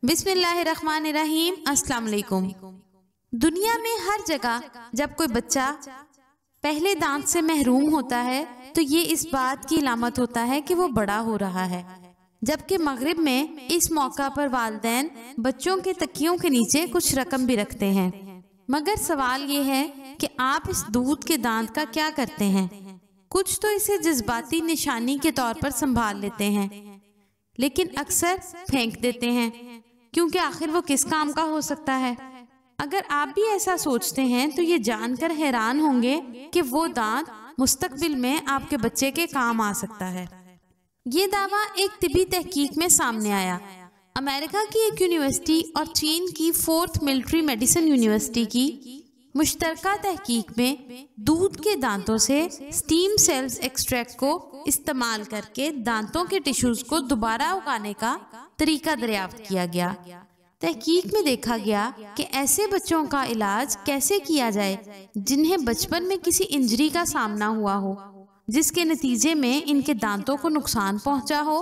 बिस्मिल्लाहिर्रहमानिर्रहीम। अस्सलाम वालेकुम। दुनिया में हर जगह जब कोई बच्चा पहले दांत से महरूम होता है तो ये इस बात की अलामत होता है कि वो बड़ा हो रहा है। जबकि मगरिब में इस मौका पर वालिदैन बच्चों के तकियों के नीचे कुछ रकम भी रखते हैं। मगर सवाल ये है कि आप इस दूध के दांत का क्या करते हैं? कुछ तो इसे जज्बाती निशानी के तौर पर संभाल लेते हैं, लेकिन अक्सर फेंक देते हैं, क्योंकि आखिर वो किस काम का हो सकता है। अगर आप भी ऐसा सोचते हैं तो ये जानकर हैरान होंगे कि वो दांत मुस्तकबिल में आपके बच्चे के काम आ सकता है। ये दावा एक तिबी तहकीक में सामने आया। अमेरिका की एक यूनिवर्सिटी और चीन की 4th मिलिट्री मेडिसिन यूनिवर्सिटी की मुश्तरका तहकीक में दूध के दांतों से स्टीम सेल्स एक्सट्रैक्ट को इस्तेमाल करके दांतों के टिश्यूज को दोबारा उगाने का तरीका दरियाफ्त किया गया। तहकीक में देखा गया कि ऐसे बच्चों का इलाज कैसे किया जाए जिन्हें बचपन में किसी इंजरी का सामना हुआ हो, जिसके नतीजे में इनके दांतों को नुकसान पहुंचा हो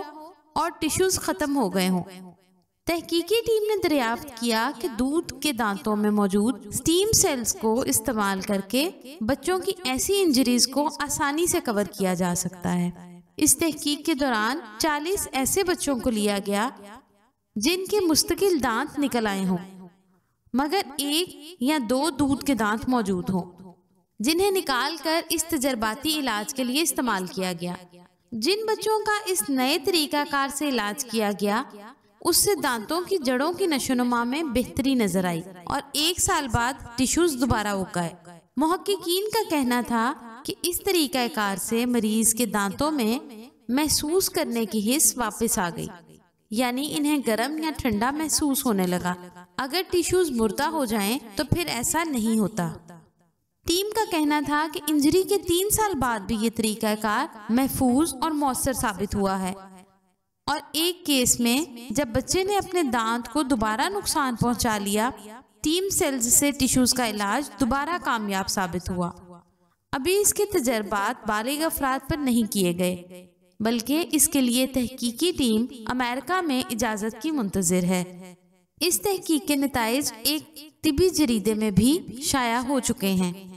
और टिश्यूज खत्म हो गए हों। तहकीकी टीम ने दरियाफ्त किया कि दूध के दांतों में मौजूद स्टीम सेल्स को इस्तेमाल करके बच्चों की ऐसी इंजरीज को आसानी से कवर किया जा सकता है। इस तहकीक के दौरान 40 ऐसे बच्चों को लिया गया जिनके मुस्तकिल दांत निकल आए हों, मगर 1 या 2 दूध के दांत मौजूद हों, जिन्हें निकाल कर इस तजर्बाती इलाज के लिए इस्तेमाल किया गया। जिन बच्चों का इस नए तरीकाकार से इलाज किया गया उससे दांतों की जड़ों की नशोनुमा में बेहतरी नजर आई और 1 साल बाद टिश्यूज दोबारा उग गए। मुहक्किकीन का कहना था कि इस तरीकाकार से मरीज के दांतों में महसूस करने की हिस्स वापस आ गई, यानी इन्हें गर्म या ठंडा महसूस होने लगा। अगर टिश्यूज मुर्दा हो जाएं तो फिर ऐसा नहीं होता। टीम का कहना था कि इंजरी के 3 साल बाद भी ये तरीकाकार महफूज और मौसर साबित हुआ है, और एक केस में जब बच्चे ने अपने दांत को दोबारा नुकसान पहुंचा लिया, टीम सेल्स से टिश्यूज का इलाज दोबारा कामयाब साबित हुआ। अभी इसके तजर्बात बालिग अफराद पर नहीं किए गए, बल्कि इसके लिए तहकीकी टीम अमेरिका में इजाजत की मुंतजिर है। इस तहकीक के नताइज एक तिबी जरीदे में भी शाया हो चुके हैं।